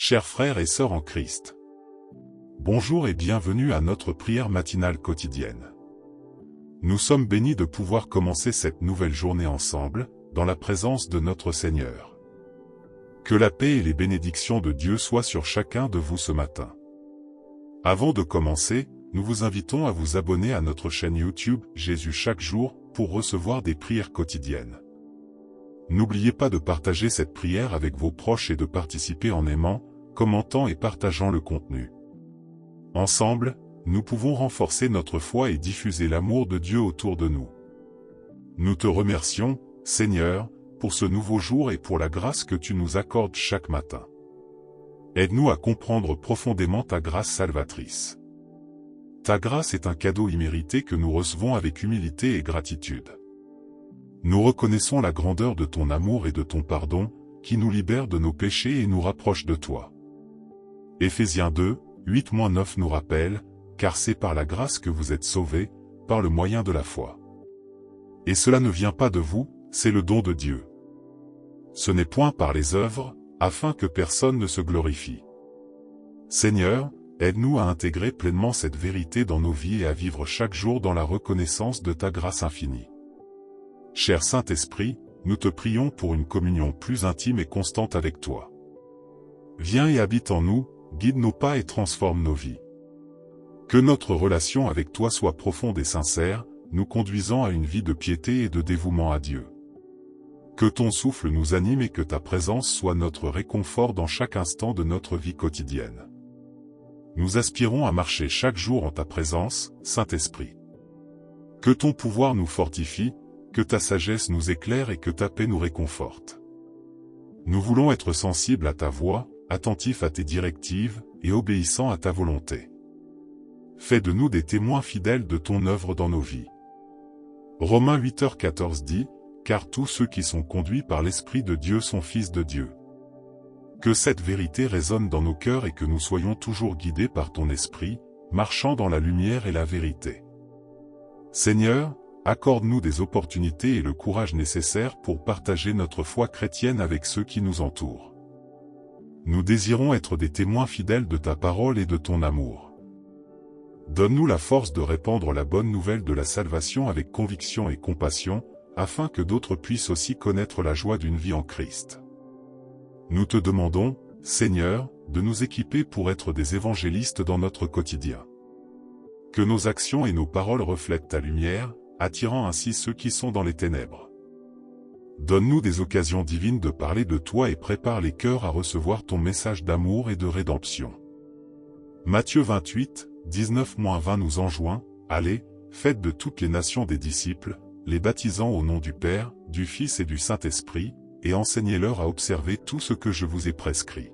Chers frères et sœurs en Christ, bonjour et bienvenue à notre prière matinale quotidienne. Nous sommes bénis de pouvoir commencer cette nouvelle journée ensemble, dans la présence de notre Seigneur. Que la paix et les bénédictions de Dieu soient sur chacun de vous ce matin. Avant de commencer, nous vous invitons à vous abonner à notre chaîne YouTube Jésus chaque jour pour recevoir des prières quotidiennes. N'oubliez pas de partager cette prière avec vos proches et de participer en aimant, commentant et partageant le contenu. Ensemble, nous pouvons renforcer notre foi et diffuser l'amour de Dieu autour de nous. Nous te remercions, Seigneur, pour ce nouveau jour et pour la grâce que tu nous accordes chaque matin. Aide-nous à comprendre profondément ta grâce salvatrice. Ta grâce est un cadeau immérité que nous recevons avec humilité et gratitude. Nous reconnaissons la grandeur de ton amour et de ton pardon, qui nous libère de nos péchés et nous rapproche de toi. Éphésiens 2, 8-9 nous rappelle, car c'est par la grâce que vous êtes sauvés, par le moyen de la foi. Et cela ne vient pas de vous, c'est le don de Dieu. Ce n'est point par les œuvres, afin que personne ne se glorifie. Seigneur, aide-nous à intégrer pleinement cette vérité dans nos vies et à vivre chaque jour dans la reconnaissance de ta grâce infinie. Cher Saint-Esprit, nous te prions pour une communion plus intime et constante avec toi. Viens et habite en nous, guide nos pas et transforme nos vies. Que notre relation avec toi soit profonde et sincère, nous conduisant à une vie de piété et de dévouement à Dieu. Que ton souffle nous anime et que ta présence soit notre réconfort dans chaque instant de notre vie quotidienne. Nous aspirons à marcher chaque jour en ta présence, Saint-Esprit. Que ton pouvoir nous fortifie, que ta sagesse nous éclaire et que ta paix nous réconforte. Nous voulons être sensibles à ta voix, attentifs à tes directives, et obéissants à ta volonté. Fais de nous des témoins fidèles de ton œuvre dans nos vies. Romains 8h14 dit, « Car tous ceux qui sont conduits par l'Esprit de Dieu sont fils de Dieu. » Que cette vérité résonne dans nos cœurs et que nous soyons toujours guidés par ton Esprit, marchant dans la lumière et la vérité. Seigneur, accorde-nous des opportunités et le courage nécessaire pour partager notre foi chrétienne avec ceux qui nous entourent. Nous désirons être des témoins fidèles de ta parole et de ton amour. Donne-nous la force de répandre la bonne nouvelle de la salvation avec conviction et compassion, afin que d'autres puissent aussi connaître la joie d'une vie en Christ. Nous te demandons, Seigneur, de nous équiper pour être des évangélistes dans notre quotidien. Que nos actions et nos paroles reflètent ta lumière, attirant ainsi ceux qui sont dans les ténèbres. Donne-nous des occasions divines de parler de toi et prépare les cœurs à recevoir ton message d'amour et de rédemption. Matthieu 28, 19-20 nous enjoint, « Allez, faites de toutes les nations des disciples, les baptisant au nom du Père, du Fils et du Saint-Esprit, et enseignez-leur à observer tout ce que je vous ai prescrit. »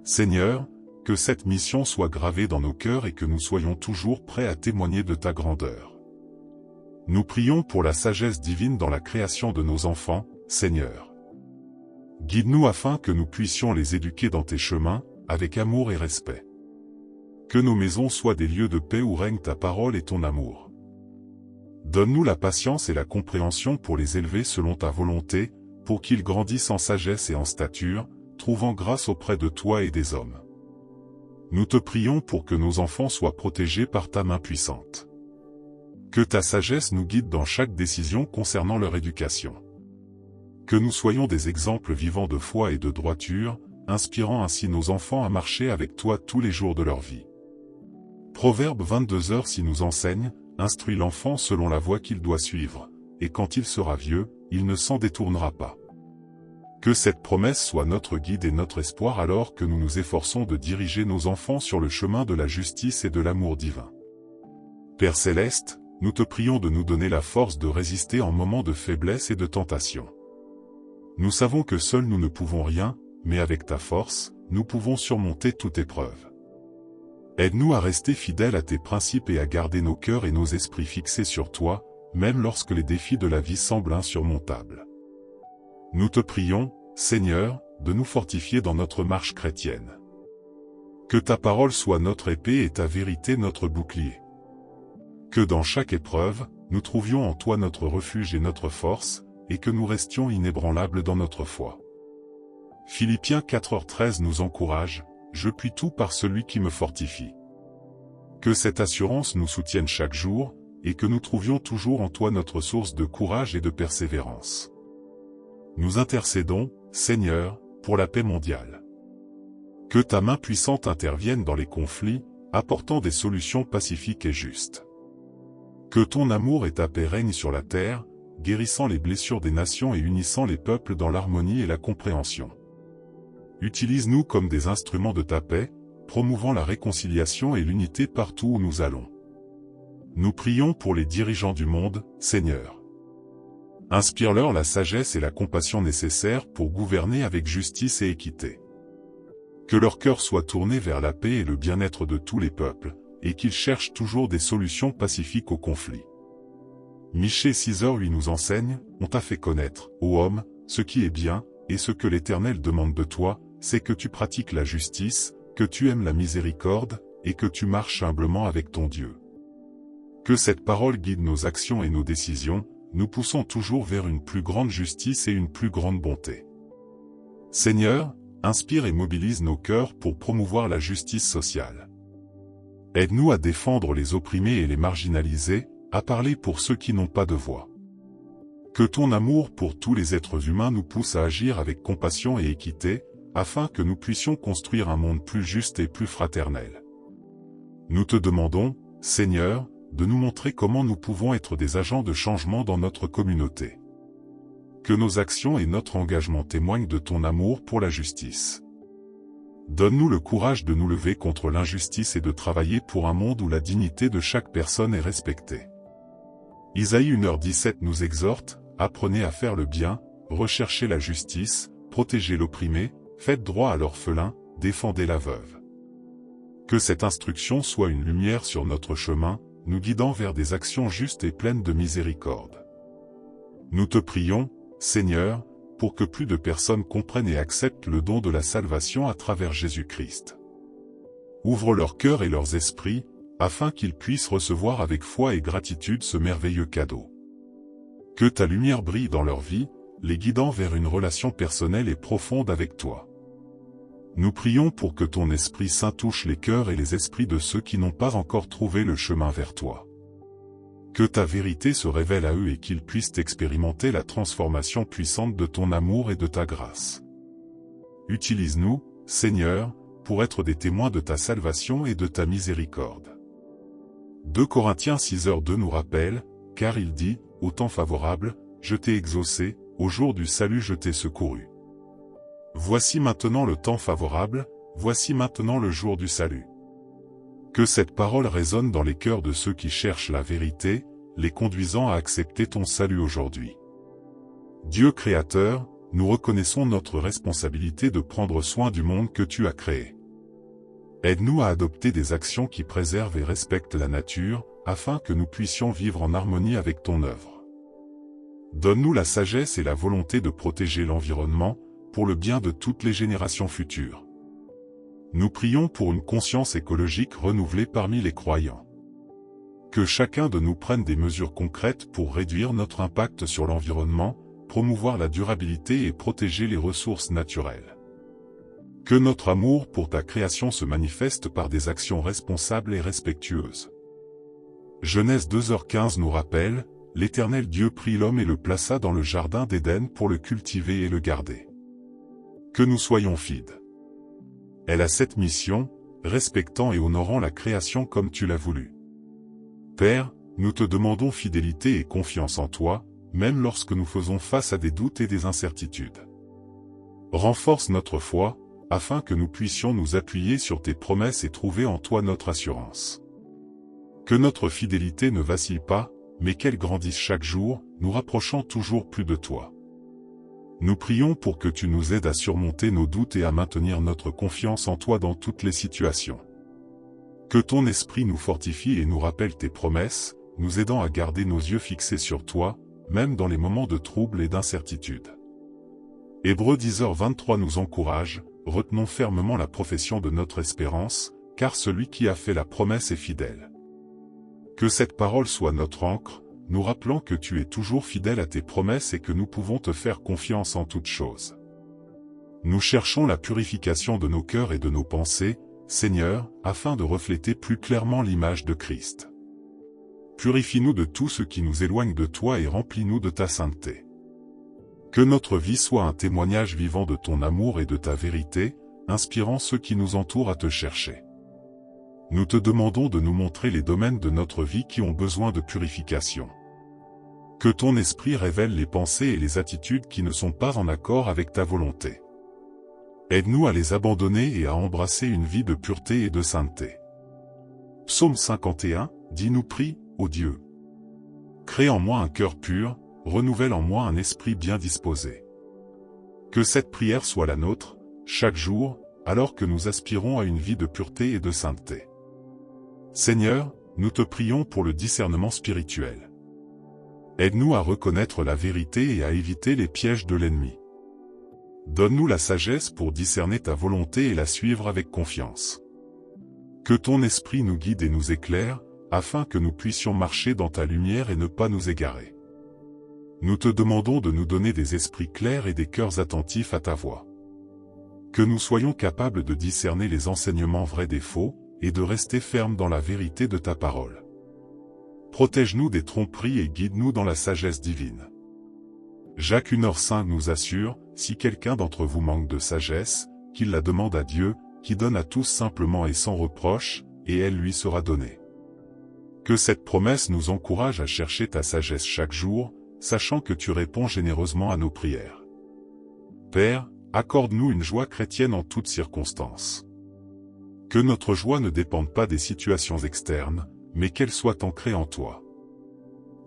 Seigneur, que cette mission soit gravée dans nos cœurs et que nous soyons toujours prêts à témoigner de ta grandeur. Nous prions pour la sagesse divine dans la création de nos enfants, Seigneur. Guide-nous afin que nous puissions les éduquer dans tes chemins, avec amour et respect. Que nos maisons soient des lieux de paix où règne ta parole et ton amour. Donne-nous la patience et la compréhension pour les élever selon ta volonté, pour qu'ils grandissent en sagesse et en stature, trouvant grâce auprès de toi et des hommes. Nous te prions pour que nos enfants soient protégés par ta main puissante. Que ta sagesse nous guide dans chaque décision concernant leur éducation. Que nous soyons des exemples vivants de foi et de droiture, inspirant ainsi nos enfants à marcher avec toi tous les jours de leur vie. Proverbe 22h nous enseigne, « Instruis l'enfant selon la voie qu'il doit suivre, et quand il sera vieux, il ne s'en détournera pas. » Que cette promesse soit notre guide et notre espoir alors que nous nous efforçons de diriger nos enfants sur le chemin de la justice et de l'amour divin. Père Céleste, nous te prions de nous donner la force de résister en moments de faiblesse et de tentation. Nous savons que seuls nous ne pouvons rien, mais avec ta force, nous pouvons surmonter toute épreuve. Aide-nous à rester fidèles à tes principes et à garder nos cœurs et nos esprits fixés sur toi, même lorsque les défis de la vie semblent insurmontables. Nous te prions, Seigneur, de nous fortifier dans notre marche chrétienne. Que ta parole soit notre épée et ta vérité notre bouclier. Que dans chaque épreuve, nous trouvions en toi notre refuge et notre force, et que nous restions inébranlables dans notre foi. Philippiens 4h13 nous encourage, « Je puis tout par celui qui me fortifie ». Que cette assurance nous soutienne chaque jour, et que nous trouvions toujours en toi notre source de courage et de persévérance. Nous intercédons, Seigneur, pour la paix mondiale. Que ta main puissante intervienne dans les conflits, apportant des solutions pacifiques et justes. Que ton amour et ta paix règnent sur la terre, guérissant les blessures des nations et unissant les peuples dans l'harmonie et la compréhension. Utilise-nous comme des instruments de ta paix, promouvant la réconciliation et l'unité partout où nous allons. Nous prions pour les dirigeants du monde, Seigneur. Inspire-leur la sagesse et la compassion nécessaires pour gouverner avec justice et équité. Que leur cœur soit tourné vers la paix et le bien-être de tous les peuples, et qu'ils cherchent toujours des solutions pacifiques aux conflits. Michée 6h8 nous enseigne, on t'a fait connaître, ô homme, ce qui est bien, et ce que l'Éternel demande de toi, c'est que tu pratiques la justice, que tu aimes la miséricorde, et que tu marches humblement avec ton Dieu. Que cette parole guide nos actions et nos décisions, nous poussant toujours vers une plus grande justice et une plus grande bonté. Seigneur, inspire et mobilise nos cœurs pour promouvoir la justice sociale. Aide-nous à défendre les opprimés et les marginalisés, à parler pour ceux qui n'ont pas de voix. Que ton amour pour tous les êtres humains nous pousse à agir avec compassion et équité, afin que nous puissions construire un monde plus juste et plus fraternel. Nous te demandons, Seigneur, de nous montrer comment nous pouvons être des agents de changement dans notre communauté. Que nos actions et notre engagement témoignent de ton amour pour la justice. Donne-nous le courage de nous lever contre l'injustice et de travailler pour un monde où la dignité de chaque personne est respectée. Isaïe 1h17 nous exhorte, apprenez à faire le bien, recherchez la justice, protégez l'opprimé, faites droit à l'orphelin, défendez la veuve. Que cette instruction soit une lumière sur notre chemin, nous guidant vers des actions justes et pleines de miséricorde. Nous te prions, Seigneur, pour que plus de personnes comprennent et acceptent le don de la salvation à travers Jésus-Christ. Ouvre leur cœur et leurs esprits, afin qu'ils puissent recevoir avec foi et gratitude ce merveilleux cadeau. Que ta lumière brille dans leur vie, les guidant vers une relation personnelle et profonde avec toi. Nous prions pour que ton Esprit Saint touche les cœurs et les esprits de ceux qui n'ont pas encore trouvé le chemin vers toi. Que ta vérité se révèle à eux et qu'ils puissent expérimenter la transformation puissante de ton amour et de ta grâce. Utilise-nous, Seigneur, pour être des témoins de ta salvation et de ta miséricorde. 2 Corinthiens 6h2 nous rappelle, car il dit, au temps favorable, je t'ai exaucé, au jour du salut je t'ai secouru. Voici maintenant le temps favorable, voici maintenant le jour du salut. Que cette parole résonne dans les cœurs de ceux qui cherchent la vérité, les conduisant à accepter ton salut aujourd'hui. Dieu créateur, nous reconnaissons notre responsabilité de prendre soin du monde que tu as créé. Aide-nous à adopter des actions qui préservent et respectent la nature, afin que nous puissions vivre en harmonie avec ton œuvre. Donne-nous la sagesse et la volonté de protéger l'environnement, pour le bien de toutes les générations futures. Nous prions pour une conscience écologique renouvelée parmi les croyants. Que chacun de nous prenne des mesures concrètes pour réduire notre impact sur l'environnement, promouvoir la durabilité et protéger les ressources naturelles. Que notre amour pour ta création se manifeste par des actions responsables et respectueuses. Genèse 2h15 nous rappelle, l'Éternel Dieu prit l'homme et le plaça dans le jardin d'Éden pour le cultiver et le garder. Que nous soyons fidèles. Elle a cette mission, respectant et honorant la création comme tu l'as voulu. Père, nous te demandons fidélité et confiance en toi, même lorsque nous faisons face à des doutes et des incertitudes. Renforce notre foi, afin que nous puissions nous appuyer sur tes promesses et trouver en toi notre assurance. Que notre fidélité ne vacille pas, mais qu'elle grandisse chaque jour, nous rapprochant toujours plus de toi. Nous prions pour que tu nous aides à surmonter nos doutes et à maintenir notre confiance en toi dans toutes les situations. Que ton esprit nous fortifie et nous rappelle tes promesses, nous aidant à garder nos yeux fixés sur toi, même dans les moments de trouble et d'incertitude. Hébreux 10h23 nous encourage, retenons fermement la profession de notre espérance, car celui qui a fait la promesse est fidèle. Que cette parole soit notre encre, nous rappelant que tu es toujours fidèle à tes promesses et que nous pouvons te faire confiance en toutes choses. Nous cherchons la purification de nos cœurs et de nos pensées, Seigneur, afin de refléter plus clairement l'image de Christ. Purifie-nous de tout ce qui nous éloigne de toi et remplis-nous de ta sainteté. Que notre vie soit un témoignage vivant de ton amour et de ta vérité, inspirant ceux qui nous entourent à te chercher. Nous te demandons de nous montrer les domaines de notre vie qui ont besoin de purification. Que ton esprit révèle les pensées et les attitudes qui ne sont pas en accord avec ta volonté. Aide-nous à les abandonner et à embrasser une vie de pureté et de sainteté. Psaume 51, dis-nous prie, ô Dieu. Crée en moi un cœur pur, renouvelle en moi un esprit bien disposé. Que cette prière soit la nôtre, chaque jour, alors que nous aspirons à une vie de pureté et de sainteté. Seigneur, nous te prions pour le discernement spirituel. Aide-nous à reconnaître la vérité et à éviter les pièges de l'ennemi. Donne-nous la sagesse pour discerner ta volonté et la suivre avec confiance. Que ton esprit nous guide et nous éclaire, afin que nous puissions marcher dans ta lumière et ne pas nous égarer. Nous te demandons de nous donner des esprits clairs et des cœurs attentifs à ta voix. Que nous soyons capables de discerner les enseignements vrais des faux, et de rester fermes dans la vérité de ta parole. Protège-nous des tromperies et guide-nous dans la sagesse divine. Jacques 1h5 nous assure, si quelqu'un d'entre vous manque de sagesse, qu'il la demande à Dieu, qui donne à tous simplement et sans reproche, et elle lui sera donnée. Que cette promesse nous encourage à chercher ta sagesse chaque jour, sachant que tu réponds généreusement à nos prières. Père, accorde-nous une joie chrétienne en toutes circonstances. Que notre joie ne dépende pas des situations externes, mais qu'elle soit ancrée en toi.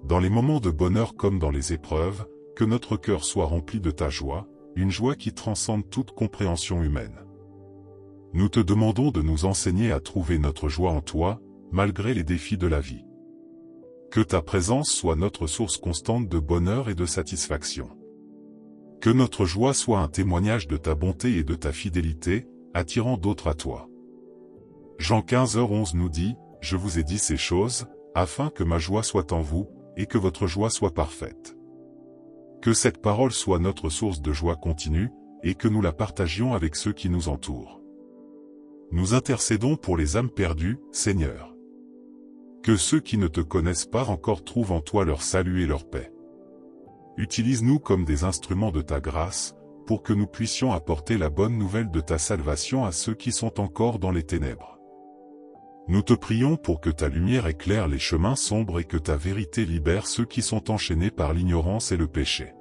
Dans les moments de bonheur comme dans les épreuves, que notre cœur soit rempli de ta joie, une joie qui transcende toute compréhension humaine. Nous te demandons de nous enseigner à trouver notre joie en toi, malgré les défis de la vie. Que ta présence soit notre source constante de bonheur et de satisfaction. Que notre joie soit un témoignage de ta bonté et de ta fidélité, attirant d'autres à toi. Jean 15h11 nous dit, « Je vous ai dit ces choses, afin que ma joie soit en vous, et que votre joie soit parfaite. » Que cette parole soit notre source de joie continue, et que nous la partagions avec ceux qui nous entourent. Nous intercédons pour les âmes perdues, Seigneur. Que ceux qui ne te connaissent pas encore trouvent en toi leur salut et leur paix. Utilise-nous comme des instruments de ta grâce, pour que nous puissions apporter la bonne nouvelle de ta salvation à ceux qui sont encore dans les ténèbres. Nous te prions pour que ta lumière éclaire les chemins sombres et que ta vérité libère ceux qui sont enchaînés par l'ignorance et le péché.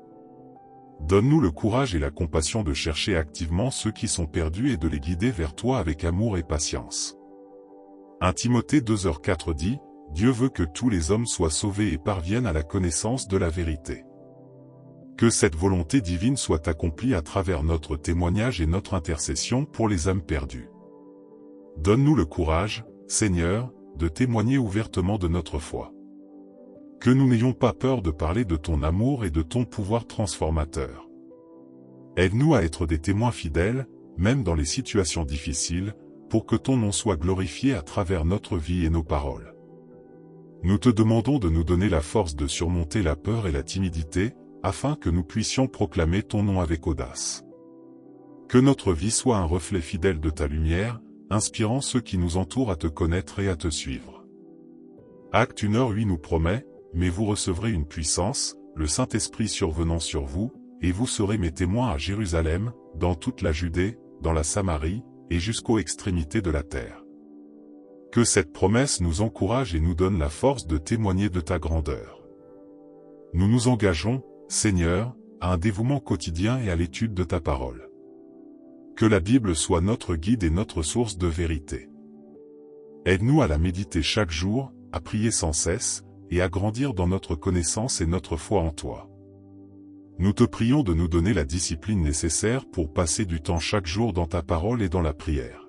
Donne-nous le courage et la compassion de chercher activement ceux qui sont perdus et de les guider vers toi avec amour et patience. 1 Timothée 2h4 dit, « Dieu veut que tous les hommes soient sauvés et parviennent à la connaissance de la vérité. » Que cette volonté divine soit accomplie à travers notre témoignage et notre intercession pour les âmes perdues. Donne-nous le courage, Seigneur, de témoigner ouvertement de notre foi. Que nous n'ayons pas peur de parler de ton amour et de ton pouvoir transformateur. Aide-nous à être des témoins fidèles, même dans les situations difficiles, pour que ton nom soit glorifié à travers notre vie et nos paroles. Nous te demandons de nous donner la force de surmonter la peur et la timidité, afin que nous puissions proclamer ton nom avec audace. Que notre vie soit un reflet fidèle de ta lumière, inspirant ceux qui nous entourent à te connaître et à te suivre. Acte 1h8 nous promet, « Mais vous recevrez une puissance, le Saint-Esprit survenant sur vous, et vous serez mes témoins à Jérusalem, dans toute la Judée, dans la Samarie, et jusqu'aux extrémités de la terre. » Que cette promesse nous encourage et nous donne la force de témoigner de ta grandeur. Nous nous engageons, Seigneur, à un dévouement quotidien et à l'étude de ta parole. Que la Bible soit notre guide et notre source de vérité. Aide-nous à la méditer chaque jour, à prier sans cesse, et à grandir dans notre connaissance et notre foi en toi. Nous te prions de nous donner la discipline nécessaire pour passer du temps chaque jour dans ta parole et dans la prière.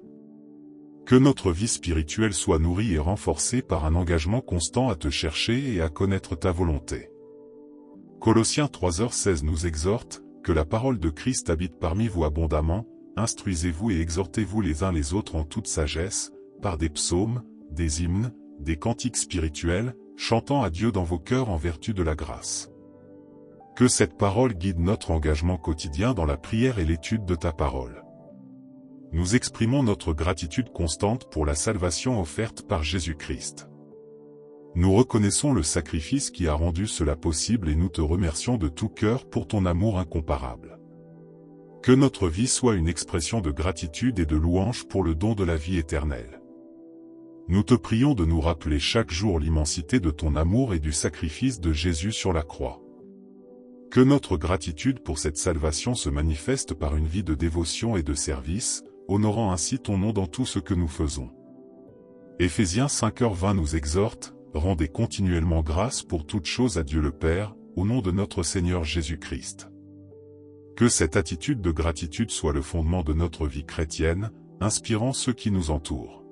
Que notre vie spirituelle soit nourrie et renforcée par un engagement constant à te chercher et à connaître ta volonté. Colossiens 3h16 nous exhorte, que la parole de Christ habite parmi vous abondamment, instruisez-vous et exhortez-vous les uns les autres en toute sagesse, par des psaumes, des hymnes, des cantiques spirituels, chantant à Dieu dans vos cœurs en vertu de la grâce. Que cette parole guide notre engagement quotidien dans la prière et l'étude de ta parole. Nous exprimons notre gratitude constante pour la salvation offerte par Jésus-Christ. Nous reconnaissons le sacrifice qui a rendu cela possible et nous te remercions de tout cœur pour ton amour incomparable. Que notre vie soit une expression de gratitude et de louange pour le don de la vie éternelle. Nous te prions de nous rappeler chaque jour l'immensité de ton amour et du sacrifice de Jésus sur la croix. Que notre gratitude pour cette salvation se manifeste par une vie de dévotion et de service, honorant ainsi ton nom dans tout ce que nous faisons. Éphésiens 5h20 nous exhorte, rendez continuellement grâce pour toutes choses à Dieu le Père, au nom de notre Seigneur Jésus-Christ. Que cette attitude de gratitude soit le fondement de notre vie chrétienne, inspirant ceux qui nous entourent.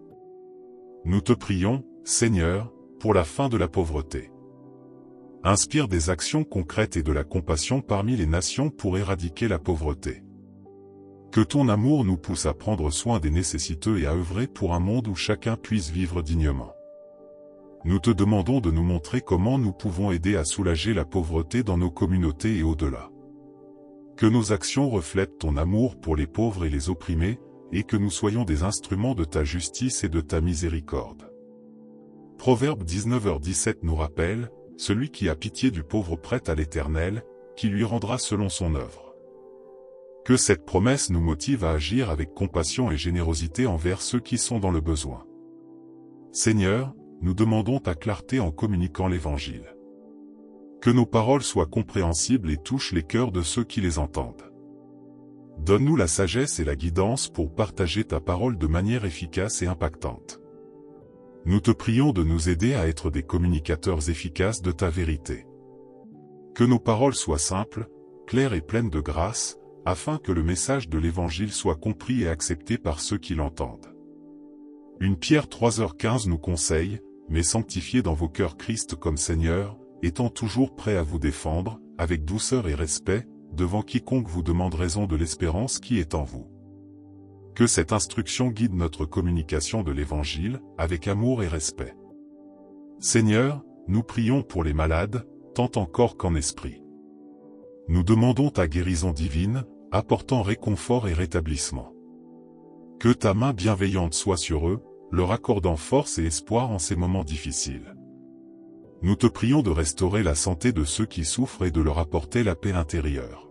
Nous te prions, Seigneur, pour la fin de la pauvreté. Inspire des actions concrètes et de la compassion parmi les nations pour éradiquer la pauvreté. Que ton amour nous pousse à prendre soin des nécessiteux et à œuvrer pour un monde où chacun puisse vivre dignement. Nous te demandons de nous montrer comment nous pouvons aider à soulager la pauvreté dans nos communautés et au-delà. Que nos actions reflètent ton amour pour les pauvres et les opprimés, et que nous soyons des instruments de ta justice et de ta miséricorde. Proverbe 19h17 nous rappelle, celui qui a pitié du pauvre prête à l'Éternel, qui lui rendra selon son œuvre. Que cette promesse nous motive à agir avec compassion et générosité envers ceux qui sont dans le besoin. Seigneur, nous demandons ta clarté en communiquant l'Évangile. Que nos paroles soient compréhensibles et touchent les cœurs de ceux qui les entendent. Donne-nous la sagesse et la guidance pour partager ta parole de manière efficace et impactante. Nous te prions de nous aider à être des communicateurs efficaces de ta vérité. Que nos paroles soient simples, claires et pleines de grâce, afin que le message de l'Évangile soit compris et accepté par ceux qui l'entendent. 1 Pierre 3h15 nous conseille, mais sanctifiez dans vos cœurs Christ comme Seigneur, étant toujours prêt à vous défendre, avec douceur et respect, devant quiconque vous demande raison de l'espérance qui est en vous. Que cette instruction guide notre communication de l'Évangile, avec amour et respect. Seigneur, nous prions pour les malades, tant en corps qu'en esprit. Nous demandons ta guérison divine, apportant réconfort et rétablissement. Que ta main bienveillante soit sur eux, leur accordant force et espoir en ces moments difficiles. Nous te prions de restaurer la santé de ceux qui souffrent et de leur apporter la paix intérieure.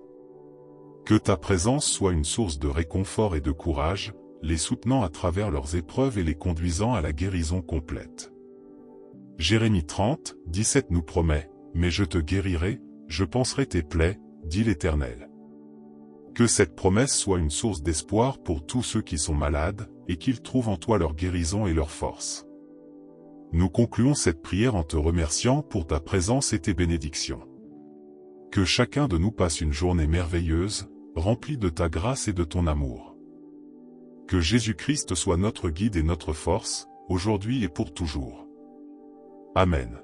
Que ta présence soit une source de réconfort et de courage, les soutenant à travers leurs épreuves et les conduisant à la guérison complète. Jérémie 30, 17 nous promet, « Mais je te guérirai, je panserai tes plaies, dit l'Éternel. » Que cette promesse soit une source d'espoir pour tous ceux qui sont malades, et qu'ils trouvent en toi leur guérison et leur force. Nous concluons cette prière en te remerciant pour ta présence et tes bénédictions. Que chacun de nous passe une journée merveilleuse, remplie de ta grâce et de ton amour. Que Jésus-Christ soit notre guide et notre force, aujourd'hui et pour toujours. Amen.